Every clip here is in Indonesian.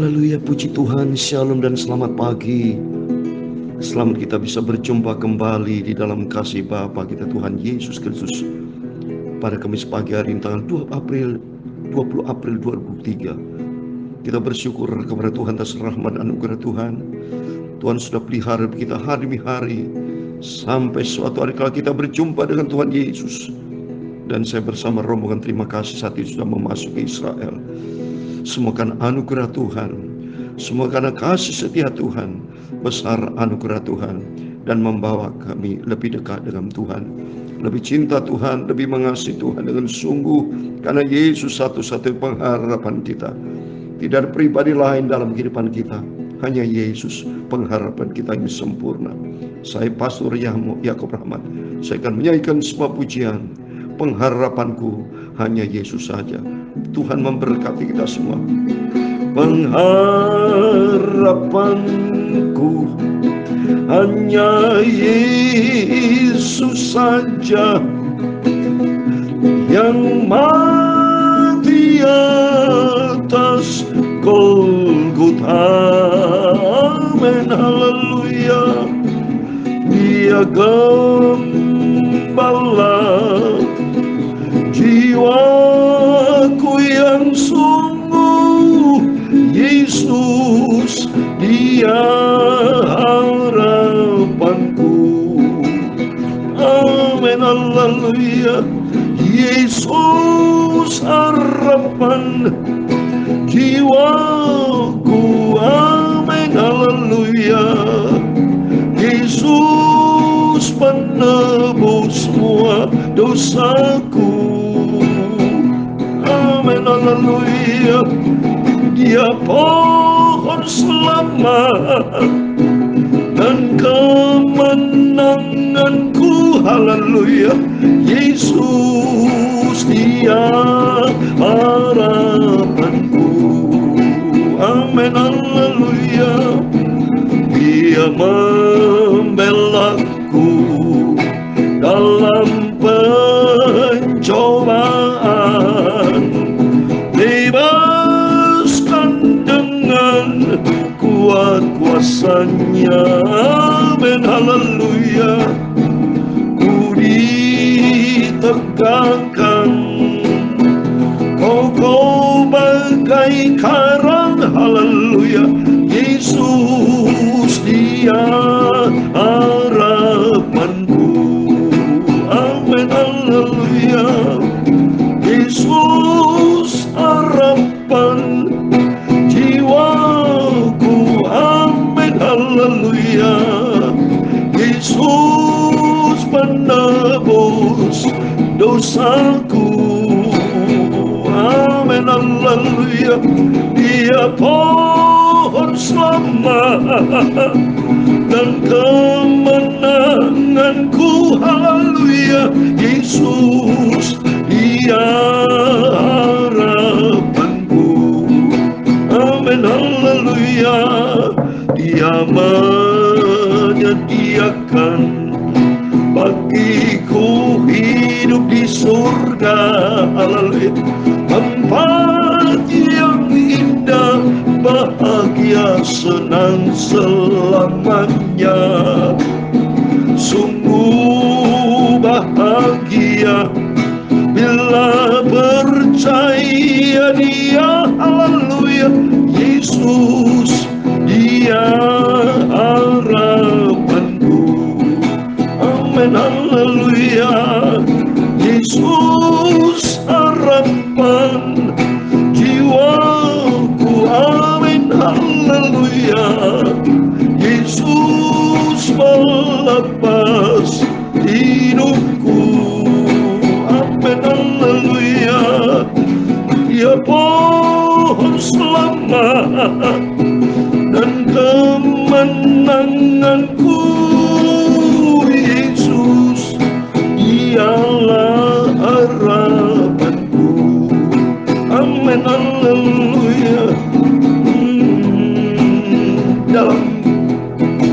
Haleluya, puji Tuhan, shalom dan selamat pagi. Selamat kita bisa berjumpa kembali di dalam kasih Bapa kita Tuhan Yesus Kristus pada Kamis pagi hari ini tanggal 20 April 2023. Kita bersyukur kepada Tuhan atas rahmat dan anugerah Tuhan. Tuhan sudah pelihara kita hari demi hari sampai suatu hari kala kita berjumpa dengan Tuhan Yesus. Dan saya bersama rombongan terima kasih saat ini sudah memasuki Israel. Semua karena anugerah Tuhan, semua karena kasih setia Tuhan, besar anugerah Tuhan, dan membawa kami lebih dekat dengan Tuhan, lebih cinta Tuhan, lebih mengasihi Tuhan dengan sungguh, karena Yesus satu-satunya pengharapan kita. Tidak ada pribadi lain dalam kehidupan kita, hanya Yesus pengharapan kita yang sempurna. Saya Pastor Yakob Rahmat, saya akan menyanyikan sebuah pujian. Pengharapanku hanya Yesus saja. Tuhan memberkati kita semua. Pengharapanku hanya Yesus saja, yang mati atas Golgota. Amin, haleluya. Dia gembala jiwaku yang sungguh, Yesus dia harapanku. Amin, haleluya. Yesus harapan jiwaku. Amin, haleluya. Yesus penebus semua dosaku. Amin, haleluya. Dia pohon selamat dan kemenanganku. Haleluya. Yesus dia harapanku. Amin, haleluya. Dia membelaku dalam pencobaan, bebaskan dengan kuat kuasanya. Amin, haleluya. Ku ditegakkan kokoh bagai karang. Haleluya. Yesus dia harapanku. Amin, haleluya. Yesus harapan jiwaku. Amin, haleluya. Yesus penebus dosaku. Amin, haleluya. Dia pohon selamat dan kemenanganku. Haleluya. Yesus dia harapanku. Amin, haleluya. Dia menyediakan bagiku hidup di surga. Haleluya. Tempat yang indah, bahagia, senang selamanya. Sungguh bahagia bila percaya dia. Haleluya. Yesus dia harapanku. Amin, haleluya. Yesus harapan jiwaku. Amin, haleluya. Yesus melepas hidupku. Amin, haleluya. Dia pohon selamat dan kemenanganku. Yesus dialah harapanku. Amin, haleluya. Dalam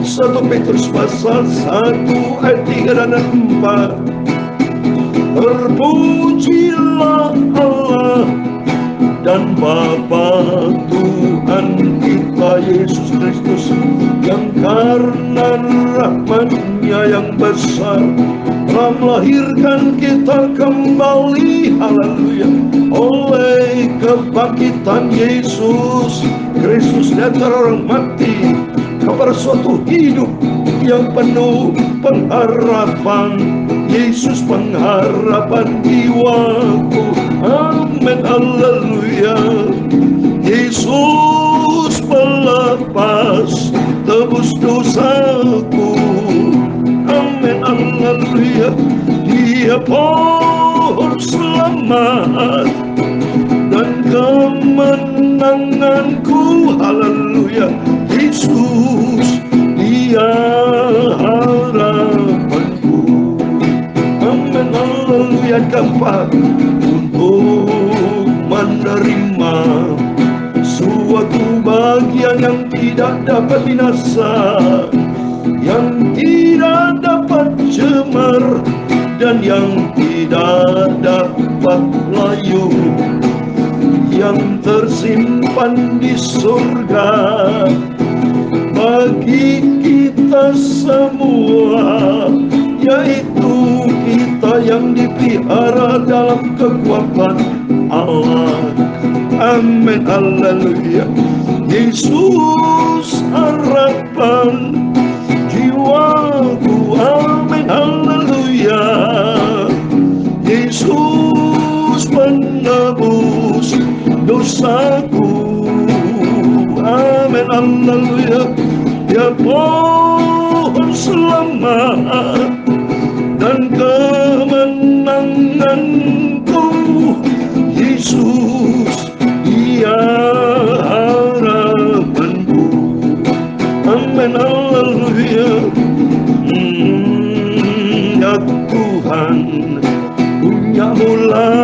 1 Petrus pasal 1 ayat 3 dan 4, terpujilah Allah dan Bapa Tuhan Kristus, yang karena rahmat-Nya yang besar telah melahirkan kita kembali, haleluya, oleh kebangkitan Yesus Kristus di antara orang mati kepada suatu hidup yang penuh pengharapan. Yesus pengharapan jiwaku, amin, haleluya. Yesus pelepas tebus dosaku, amin, haleluya. Dia pohon selamat dan kemenanganku, haleluya. Yesus, Dia harapanku, amin, haleluya. Dapat untuk menerima suatu bagian yang tidak dapat binasa, yang tidak dapat cemar, dan yang tidak dapat layu, yang tersimpan di surga bagi kita semua, yaitu kita yang dipelihara dalam kekuatan Allah, amin, haleluya. Yesus harapan jiwaku, amin, haleluya. Yesus penebus dosaku, amin, haleluya. Dia pohon selamat dan kemenanganku, Yesus, Dia harapanku, amin, haleluya. Ya Tuhan, punya mula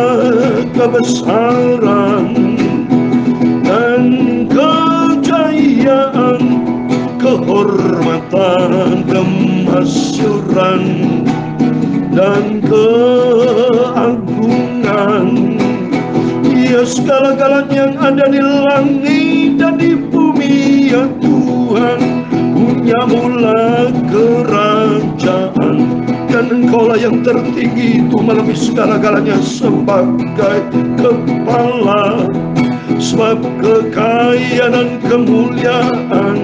kebesaran dan kejayaan, kehormatan, kemasyuran, dan keagungan. Ya segala-galanya yang ada di langit dan di bumi, ya Tuhan, punya mula kerajaan, dan Engkaulah yang tertinggi itu melebihi segala-galanya sebagai kepala. Sebab kekayaan dan kemuliaan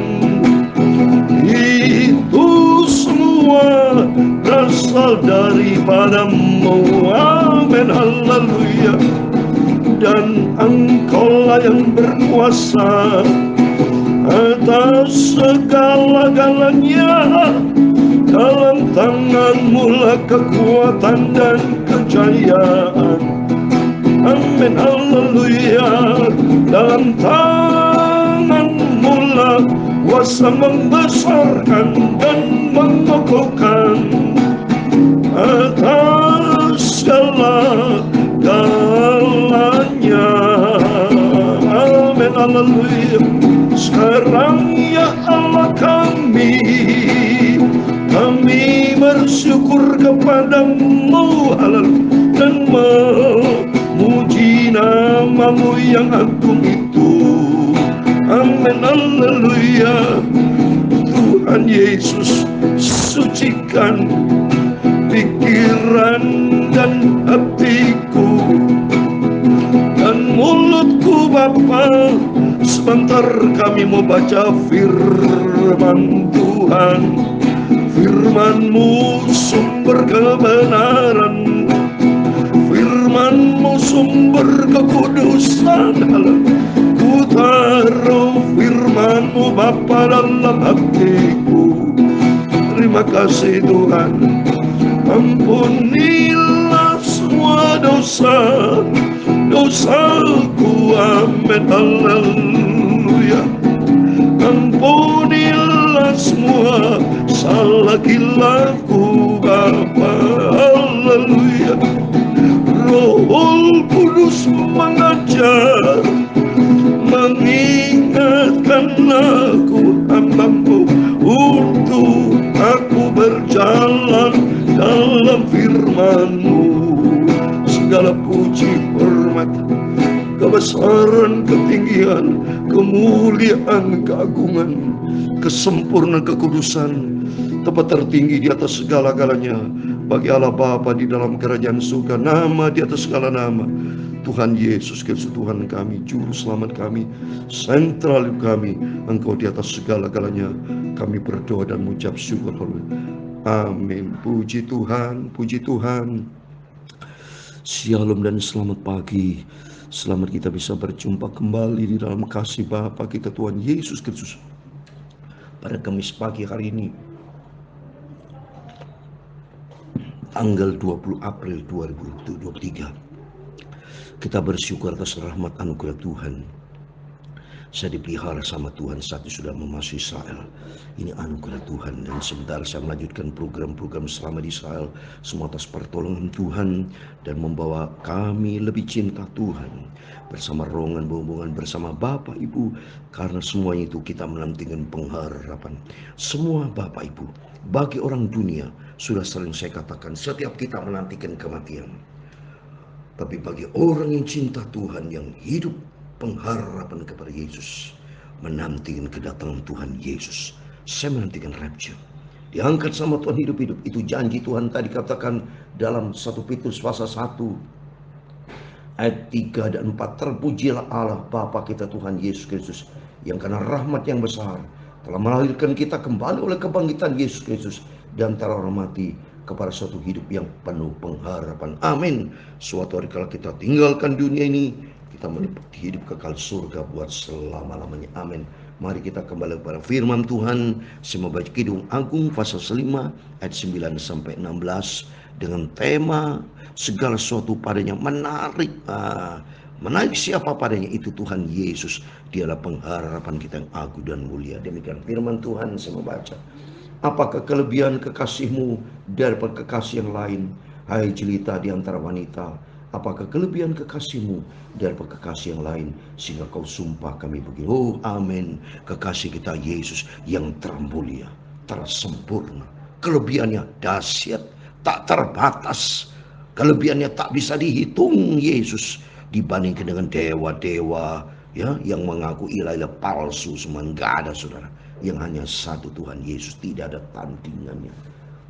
itu semua berasal daripadamu, amin, haleluya. Dan Engkaulah yang berkuasa atas segala-galanya. Dalam tangan-Mu lah kekuatan dan kejayaan, amin, haleluya. Dalam tangan-Mu lah kuasa membesarkan dan mengokohkan atas segala-galanya, amin, haleluya. Sekarang ya Allah kami bersyukur kepadamu, haleluya, dan memuji nama-Mu yang agung itu, amin, haleluya. Tuhan Yesus, sucikan pikiran dan hatiku dan mulutku Bapa. Sebentar kami mau baca firman Tuhan. Firman-Mu sumber kebenaran, firman-Mu sumber kekudusan. Ku taruh firman-Mu Bapa dalam hatiku. Terima kasih Tuhan. Ampunilah semua dosaku, amin, haleluya. Ampunilah semua salah gilaku Bapa, haleluya. Roh Kudus mengajar, mengingatkan aku hamba-Mu untuk aku berjalan dalam firman-Mu. Segala puji hormat kebesaran, ketinggian, kemuliaan, keagungan, kesempurnaan, kekudusan, tempat tertinggi di atas segala-galanya. Bagi Allah Bapa di dalam kerajaan surga, nama di atas segala nama. Tuhan Yesus Kristus Tuhan kami, Juru Selamat kami, sentral hidup kami. Engkau di atas segala-galanya. Kami berdoa dan mengucap syukur. Amin. Puji Tuhan, puji Tuhan. Shalom dan selamat pagi. Selamat kita bisa berjumpa kembali di dalam kasih Bapa kita Tuhan Yesus Kristus. Pada Kamis pagi hari ini, tanggal 20 April 2023, kita bersyukur atas rahmat anugerah Tuhan. Saya dipelihara sama Tuhan saat sudah memasuki Israel. Ini anugerah Tuhan, dan sebentar saya melanjutkan program-program selama di Israel, semua atas pertolongan Tuhan dan membawa kami lebih cinta Tuhan bersama rombongan bersama Bapak Ibu, karena semuanya itu kita menantikan pengharapan. Semua Bapak Ibu, bagi orang dunia sudah sering saya katakan, setiap kita menantikan kematian. Tapi bagi orang yang cinta Tuhan, yang hidup pengharapan kepada Yesus, menantikan kedatangan Tuhan Yesus. Saya menantikan rapture, diangkat sama Tuhan hidup-hidup. Itu janji Tuhan tadi katakan dalam 1 Petrus pasal 1 ayat 3 dan 4. Terpujilah Allah Bapa kita Tuhan Yesus Kristus, yang karena rahmat yang besar telah melahirkan kita kembali oleh kebangkitan Yesus Kristus dan antara orang mati kepada suatu hidup yang penuh pengharapan. Amin. Suatu hari kalau kita tinggalkan dunia ini, kita menikmati hidup kekal surga buat selama-lamanya. Amin. Mari kita kembali kepada firman Tuhan. Saya membaca Kidung Agung pasal 5 ayat 9 sampai 16 dengan tema segala sesuatu padanya menarik. Menarik siapa padanya? Itu Tuhan Yesus. Dialah pengharapan kita yang agung dan mulia. Demikian firman Tuhan. Saya membaca. Apakah kelebihan kekasihmu daripada kekasih yang lain, hai jelita di antara wanita? Apakah kelebihan kekasihmu daripada kekasih yang lain, sehingga kau sumpah kami begini? Oh amin. Kekasih kita Yesus yang termulia, tersempurna, kelebihannya dahsyat, tak terbatas. Kelebihannya tak bisa dihitung Yesus, dibandingkan dengan dewa-dewa ya yang mengaku ilah-ilah palsu. Semua enggak ada, saudara. Yang hanya satu Tuhan Yesus, tidak ada tandingannya.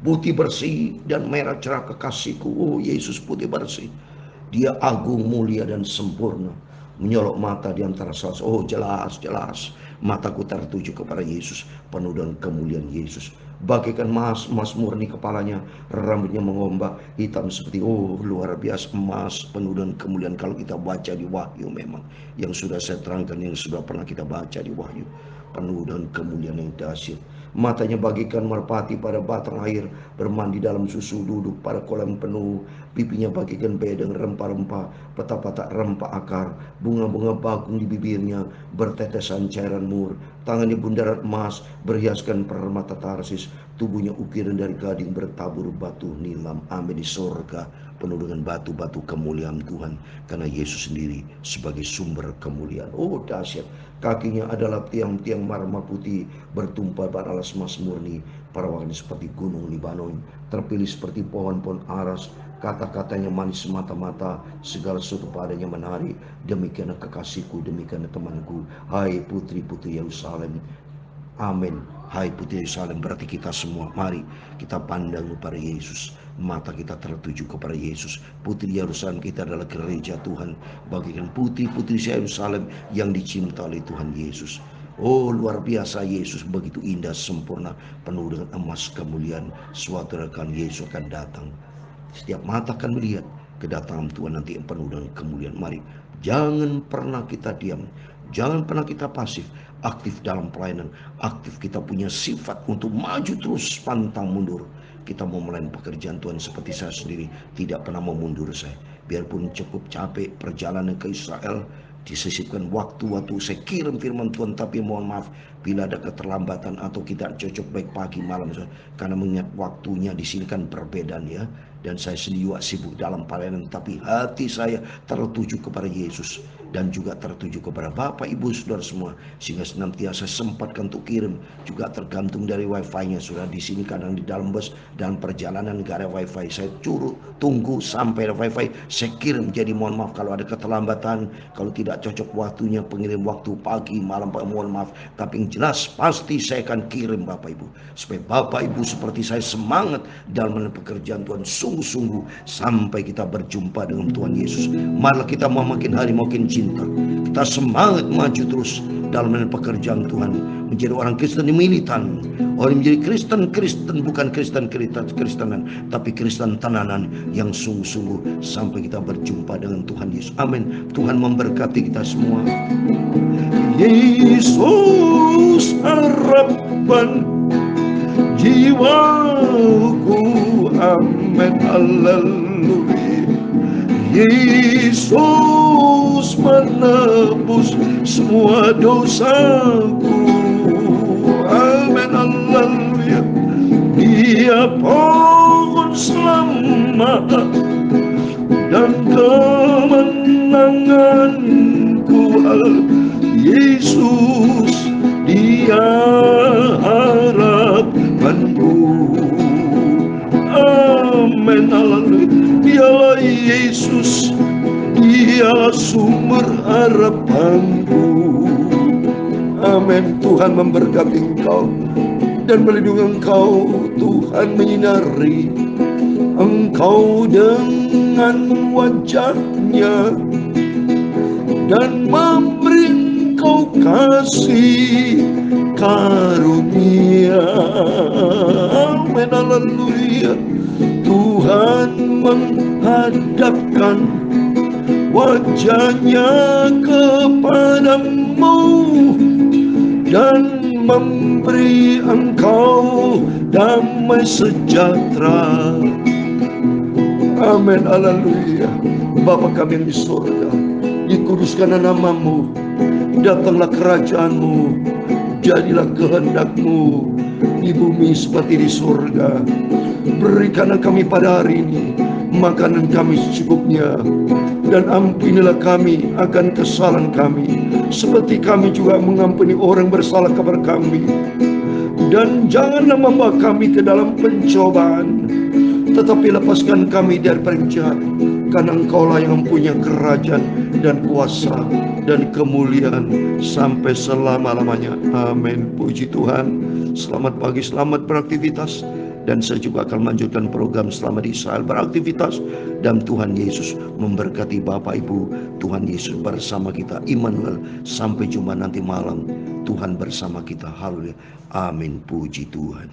Putih bersih dan merah cerah kekasihku. Oh Yesus putih bersih, Dia agung, mulia dan sempurna. Menyolok mata di antara salas. Oh jelas mataku tertuju kepada Yesus, penuh dengan kemuliaan Yesus. Bagaikan emas murni kepalanya, rambutnya mengombak hitam seperti, oh luar biasa, emas penuh dengan kemuliaan. Kalau kita baca di Wahyu, memang yang sudah saya terangkan, yang sudah pernah kita baca di Wahyu, penuh dengan kemuliaan yang dahsyat. Matanya bagaikan merpati pada batang air, bermandi dalam susu, duduk pada kolam penuh. Pipinya bagaikan bedeng rempah-rempah, petak-petak rempah akar, bunga-bunga bakung di bibirnya, bertetesan cairan mur. Tangannya bundaran emas, berhiaskan permata Tarsis. Tubuhnya ukiran dari gading, bertabur batu nilam. Amin. Di sorga penuh dengan batu-batu kemuliaan Tuhan, karena Yesus sendiri sebagai sumber kemuliaan. Oh dahsyat. Kakinya adalah tiang-tiang marmer putih, bertumpah pada alas emas murni. Perawakannya seperti gunung Libanon, terpilih seperti pohon-pohon aras. Kata-katanya manis semata-mata, segala sesuatu padanya menarik. Demikianlah kekasihku, demikianlah temanku, hai putri-putri Yerusalem. Amin. Hai putri Yerusalem, berarti kita semua. Mari kita pandang kepada Yesus. Mata kita tertuju kepada Yesus. Putri Yerusalem kita adalah gereja Tuhan. Bagikan putri-putri Yerusalem yang dicinta oleh Tuhan Yesus. Oh luar biasa, Yesus begitu indah, sempurna, penuh dengan emas kemuliaan. Suatu rekan Yesus akan datang. Setiap mata akan melihat kedatangan Tuhan nanti yang penuh dengan kemuliaan. Mari jangan pernah kita diam, jangan pernah kita pasif, aktif dalam pelayanan, aktif kita punya sifat untuk maju terus, pantang mundur. Kita mau melayani pekerjaan Tuhan seperti saya sendiri, tidak pernah mau mundur saya. Biarpun cukup capek perjalanan ke Israel, disisipkan waktu-waktu saya kirim firman Tuhan, tapi mohon maaf bila ada keterlambatan atau tidak cocok baik pagi malam, karena mengingat waktunya di sini kan perbedaan ya. Dan saya sendiri juga sibuk dalam pelayanan, tapi hati saya tertuju kepada Yesus. dan juga tertuju kepada Bapak Ibu Saudara semua, sehingga senantiasa sempatkan untuk kirim, juga tergantung dari wifi-nya. Sudah di sini kadang di dalam bus dan perjalanan gak ada wifi, saya tunggu sampai ada wifi, saya kirim. Jadi mohon maaf kalau ada keterlambatan, kalau tidak cocok waktunya, pengirim waktu pagi malam, mohon maaf. Tapi yang jelas pasti saya akan kirim Bapak Ibu, supaya Bapak Ibu seperti saya semangat dalam pekerjaan Tuhan sungguh-sungguh sampai kita berjumpa dengan Tuhan Yesus. Marilah kita mau makin hari makin cinta, kita semangat maju terus dalam pekerjaan Tuhan, menjadi orang Kristen yang militan, orang menjadi Kristen bukan Kristenan, tapi Kristen tenanan yang sungguh-sungguh sampai kita berjumpa dengan Tuhan Yesus. Amin. Tuhan memberkati kita semua. Yesus harapan jiwaku, amin, haleluya. Yesus menebus semua dosaku, amin, haleluya. Dia pohon selamat dan kemenanganku, Yesus dia harapanku, amin, haleluya. Dialah Yesus, dia sumber harapanku, amin. Tuhan memberkati engkau dan melindungi engkau. Tuhan menyinari engkau dengan wajahnya dan memberi engkau kasih karunia, amin, haleluya. Tuhan menghadapkan wajahnya kepadamu dan memberi engkau damai sejahtera, amin, haleluya. Bapa kami yang di surga, dikuduskanlah namamu, datanglah kerajaanmu, jadilah kehendakmu di bumi seperti di surga. Berikanlah kami pada hari ini makanan kami secukupnya, dan ampunilah kami akan kesalahan kami, seperti kami juga mengampuni orang bersalah kepada kami. Dan janganlah membawa kami ke dalam pencobaan, tetapi lepaskan kami dari jahat, karena Engkaulah yang mempunyai kerajaan dan kuasa dan kemuliaan sampai selama-lamanya, amin. Puji Tuhan. Selamat pagi, selamat beraktivitas. Dan saya juga akan melanjutkan program Selamat di Israel beraktivitas. Dan Tuhan Yesus memberkati Bapak Ibu. Tuhan Yesus bersama kita, Immanuel. Sampai jumpa nanti malam. Tuhan bersama kita. Haleluya. Amin. Puji Tuhan.